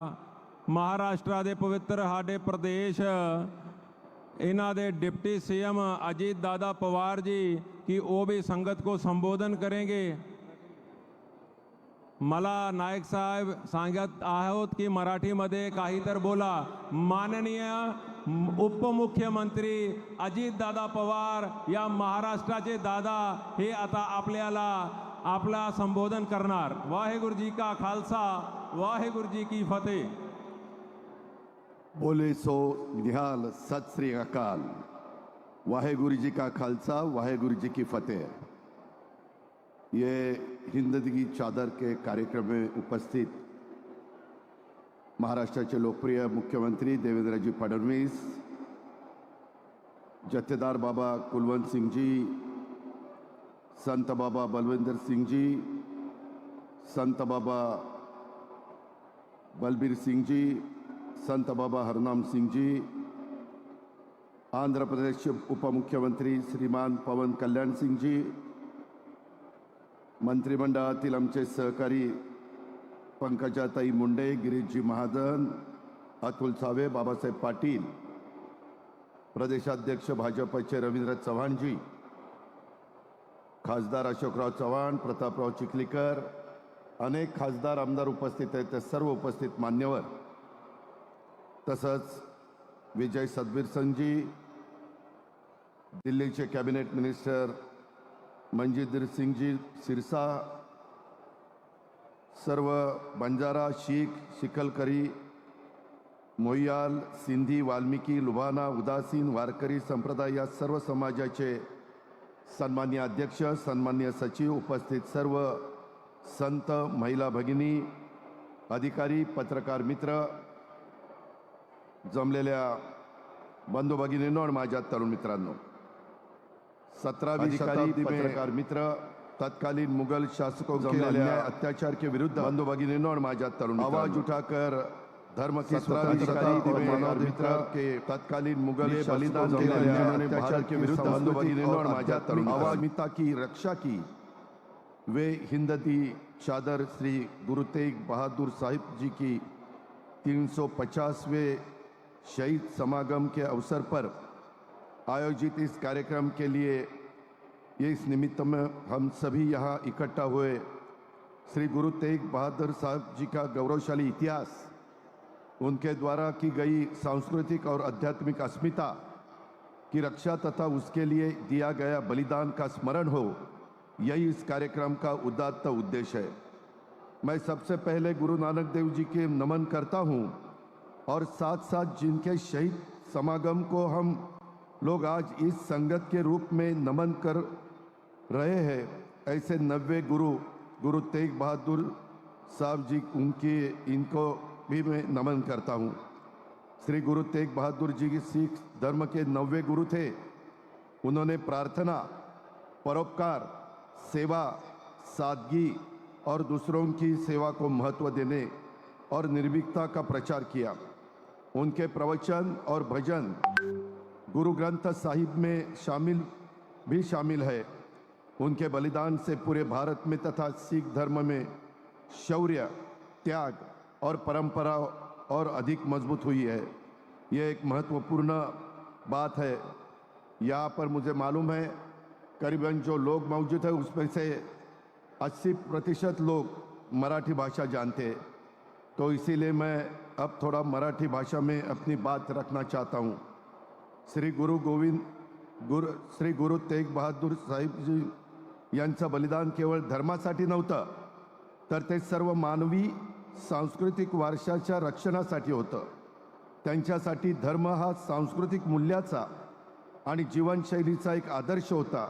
महाराष्ट्र के पवित्र साडे प्रदेश इन्हां दे डिप्टी सीएम अजीत दादा पवार जी की वो भी संगत को संबोधन करेंगे। मला नायक साहेब सांगत आहोत की मराठीमध्ये काही तर बोला। माननीय उपमुख्यमंत्री अजीत दादा पवार या महाराष्ट्राचे दादा हे आता आपला संबोधन करणार। वाहेगुरु जी का खालसा, वाहेगुरु जी की फतेह। बोले सो निहाल, सत श्री अकाल। वाहेगुरु जी का खालसा, वाहेगुरु जी की फतेह। ये हिंद की चादर के कार्यक्रम में उपस्थित महाराष्ट्र के लोकप्रिय मुख्यमंत्री देवेंद्र जी फडणवीस, जत्थेदार बाबा कुलवंत सिंह जी, संत बाबा बलविंदर सिंह जी, संत बाबा बलबीर सिंह जी, संत बाबा हरनाम सिंह जी, आंध्र प्रदेश के उप मुख्यमंत्री श्रीमान पवन कल्याण सिंह जी, मंत्रिमंडळातील आमचे सहकारी पंकजाताई मुंडे, गिरीशजी महाजन, अतुल सावे, बाबासाहेब पाटील, प्रदेशाध्यक्ष भाजपचे रवींद्र चव्हाण जी, खासदार अशोकराव चव्हाण, प्रतापराव चिखलीकर, अनेक खासदार आमदार उपस्थित आहेत। ते सर्व उपस्थित मान्यवर, तसंच विजय सतबीर सिंह जी, दिल्लीचे कॅबिनेट मिनिस्टर मंजिंदर सिंह जी सिरसा, सर्व बंजारा, शीख, शिकलकरी, मोयाल, सिंधी, वाल्मिकी, लुबाना, उदासीन, वारकरी संप्रदाय या सर्व समाजाचे सन्माननीय अध्यक्ष, सन्माननीय सचिव, उपस्थित सर्व संत, महिला भगिनी, अधिकारी, पत्रकार मित्र, जमलेल्या बंधू भगिनींनो आणि माझ्या तरुण मित्रांनो, 17वीं शताब्दी में पत्रकार मित्र, तत्कालीन मुगल शासकों के अत्याचार के विरुद्ध बंधु भगिनींनो और माझ्या तरुण आवाज उठाकर धर्म की शताब्दी में मानव मित्र के तत्कालीन मुगल बलिदान के अत्याचार के विरुद्ध बंधु भगिनींनो और माझ्या तरुण आवाजमिता की रक्षा की। वे हिंद की चादर श्री गुरु तेग बहादुर साहिब जी की 350वें शहीद समागम के अवसर पर आयोजित इस कार्यक्रम के लिए इस निमित्त में हम सभी यहाँ इकट्ठा हुए। श्री गुरु तेग बहादुर साहब जी का गौरवशाली इतिहास, उनके द्वारा की गई सांस्कृतिक और आध्यात्मिक अस्मिता की रक्षा तथा उसके लिए दिया गया बलिदान का स्मरण हो, यही इस कार्यक्रम का उदात्त उद्देश्य है। मैं सबसे पहले गुरु नानक देव जी के नमन करता हूँ और साथ साथ जिनके शहीद समागम को हम लोग आज इस संगत के रूप में नमन कर रहे हैं, ऐसे 90 गुरु तेग बहादुर साहब जी, इनको भी मैं नमन करता हूँ। श्री गुरु तेग बहादुर जी की सिख धर्म के 90 गुरु थे। उन्होंने प्रार्थना, परोपकार, सेवा, सादगी और दूसरों की सेवा को महत्व देने और निर्भीकता का प्रचार किया। उनके प्रवचन और भजन गुरु ग्रंथ साहिब में शामिल है। उनके बलिदान से पूरे भारत में तथा सिख धर्म में शौर्य, त्याग और परंपरा और अधिक मजबूत हुई है। यह एक महत्वपूर्ण बात है। यहाँ पर मुझे मालूम है करीबन जो लोग मौजूद है उसमें से 80% लोग मराठी भाषा जानते हैं, तो इसीलिए मैं अब थोड़ा मराठी भाषा में अपनी बात रखना चाहता हूँ। श्री गुरु तेग बहादुर साहिब जी यांचं बलिदान केवळ धर्मासाठी नव्हतं, तर ते सर्व मानवी सांस्कृतिक वारशाच्या रक्षणासाठी होतं। त्यांच्यासाठी धर्म हा सांस्कृतिक मूल्याचा आणि जीवनशैलीचा एक आदर्श होता।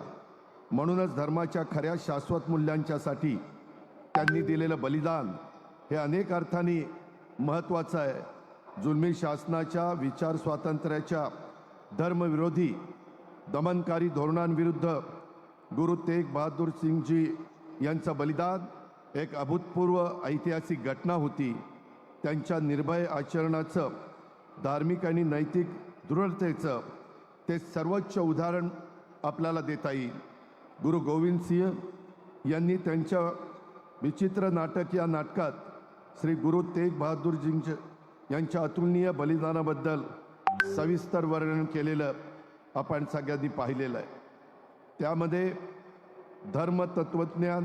म्हणूनच धर्माच्या खऱ्या शाश्वत मूल्यांच्यासाठी त्यांनी दिलेलं बलिदान हे अनेक अर्थांनी महत्त्वाचं आहे। जुलमी शासनाच्या, विचार स्वातंत्र्याच्या, धर्मविरोधी दमनकारी धोरणांविरुद्ध गुरु तेग बहादुर सिंह जी यांचं बलिदान एक अभूतपूर्व ऐतिहासिक घटना होती। त्यांच्या निर्भय आचरणाचं, धार्मिक आणि नैतिक दृढतेचं ते सर्वोच्च उदाहरण आपल्याला देता येईल। गुरु गोविंद सिंह यांनी त्यांच्या विचित्र नाटक या नाटकात श्री गुरु तेग बहादूरजींचे यांच्या अतुलनीय बलिदानाबद्दल सविस्तर वर्णन केलेलं आपण सगळ्यांनी पाहिलेलं आहे. त्यामध्ये धर्म तत्वज्ञान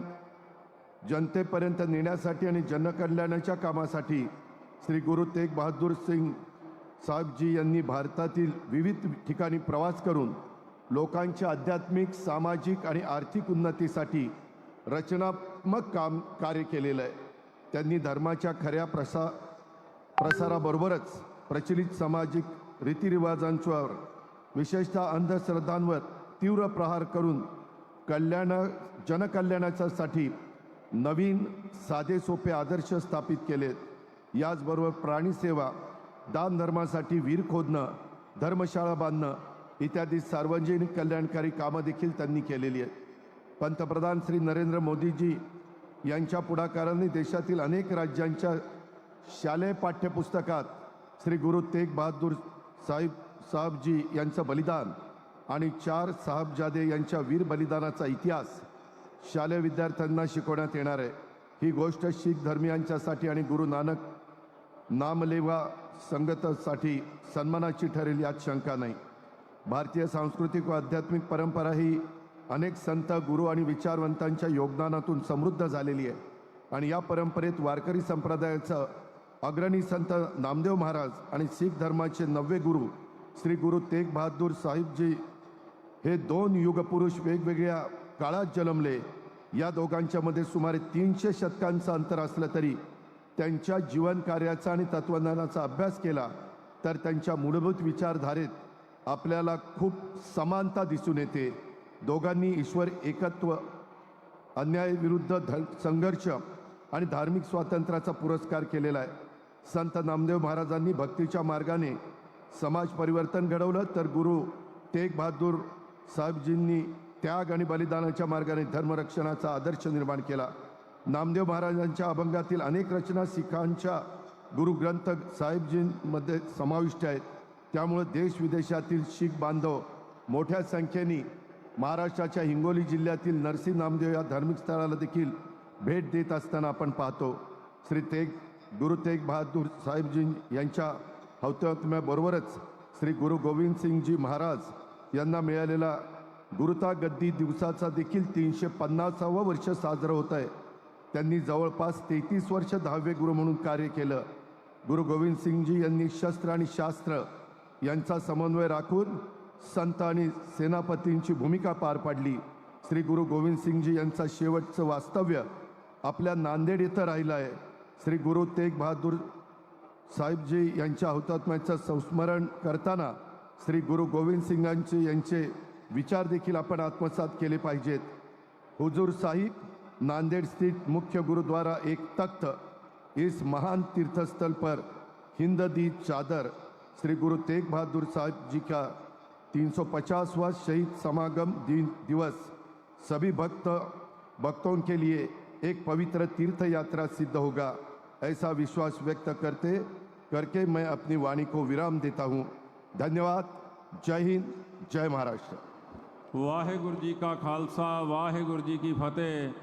जनतेपर्यंत नेण्यासाठी आणि जनकल्याणाच्या कामासाठी श्री गुरु तेग बहादूर सिंग साहेबजी यांनी भारतातील विविध ठिकाणी प्रवास करून लोकांच्या आध्यात्मिक, सामाजिक आणि आर्थिक उन्नतीसाठी रचनात्मक कार्य केलेलं आहे. त्यांनी धर्माच्या खऱ्या प्रसाराबरोबरच प्रचलित सामाजिक रीतिरिवाजांवर, विशेषतः अंधश्रद्धांवर तीव्र प्रहार करून जनकल्याणासाठी नवीन साधे सोपे आदर्श स्थापित केलेत. याचबरोबर प्राणीसेवा, दान धर्मासाठी विहीर खोदणं, धर्मशाळा बांधणं इत्यादी सार्वजनिक कल्याणकारी कामं देखील त्यांनी केलेली आहेत. पंतप्रधान श्री नरेंद्र मोदीजी यांच्या पुढाकाराने देशातील अनेक राज्यांच्या शालेय पाठ्यपुस्तकात श्री गुरु तेग बहादूर साहेबजी यांचं बलिदान आणि 4 साहबजादे यांच्या वीर बलिदानाचा इतिहास शालेय विद्यार्थ्यांना शिकवण्यात येणार आहे. ही गोष्ट शीख धर्मियांच्यासाठी आणि गुरु नानक नामलेवा संगतसाठी सन्मानाची ठरेल यात शंका नाही. भारतीय सांस्कृतिक व आध्यात्मिक परंपरा ही अनेक संत, गुरु आणि विचारवंतांच्या योगदानातून समृद्ध झालेली आहे आणि या परंपरेत वारकरी संप्रदायाचं अग्रणी संत नामदेव महाराज आणि शीख धर्माचे 9वे गुरु श्री गुरु तेग बहादूर साहिबजी हे 2 युगपुरुष वेगवेगळ्या काळात जन्मले. या दोघांच्या मध्ये सुमारे 300 शतकांचं अंतर असलं तरी त्यांच्या जीवन कार्याचा आणि तत्वज्ञानाचा अभ्यास केला तर त्यांच्या मूलभूत विचारधारेत आपल्याला खूप समानता दिसून येते. दोघांनी ईश्वर एकत्व, अन्यायाविरुद्ध संघर्ष आणि धार्मिक स्वातंत्र्याचा पुरस्कार केलेला आहे. संत नामदेव महाराजांनी भक्तीच्या मार्गाने समाज परिवर्तन घडवलं तर गुरु तेग बहादूर साहेबजींनी त्याग आणि बलिदानाच्या मार्गाने धर्मरक्षणाचा आदर्श निर्माण केला. नामदेव महाराजांच्या अभंगातील अनेक रचना सिखांच्या गुरुग्रंथ साहेबजींमध्ये समाविष्ट आहेत. त्यामुळे देश विदेशातील शीख बांधव मोठ्या संख्येने महाराष्ट्राच्या हिंगोली जिल्ह्यातील नरसी नामदेव या धार्मिक स्थळाला देखील भेट देत असताना आपण पाहतो. गुरु तेग बहादूर साहेबजी यांच्या हौतात्म्याबरोबरच श्री गुरु गोविंद सिंगजी महाराज यांना मिळालेला गुरुता गद्दी दिवसाचा देखील 350वं वर्ष साजरं होत आहे. त्यांनी जवळपास 33 वर्ष 10वे गुरु म्हणून कार्य केलं. गुरु गोविंद सिंगजी यांनी शस्त्र आणि शास्त्र यांचा समन्वय राखून संत आणि सेनापतींची भूमिका पार पाडली. श्री गुरु गोविंद सिंगजी यांचा शेवटचं वास्तव्य आपल्या नांदेड येथे राहिलं आहे. श्री गुरु तेग बहादूर साहेबजी यांच्या हौतात्म्याचं संस्मरण करताना श्री गुरु गोविंद सिंगांचे यांचे विचार देखील आपण आत्मसात केले पाहिजेत. हुजूर साहिब नांदेड़ स्थित मुख्य गुरुद्वारा एक तख्त, इस महान तीर्थस्थल पर हिंद दी चादर श्री गुरु तेग बहादुर साहब जी का 350वां शहीद समागम दिवस सभी भक्तों के लिए एक पवित्र तीर्थ यात्रा सिद्ध होगा, ऐसा विश्वास व्यक्त करके मैं अपनी वाणी को विराम देता हूँ. धन्यवाद. जय हिंद, जय महाराष्ट्र. वाहेगुरु जी का खालसा, वाहेगुरु जी की फतेह.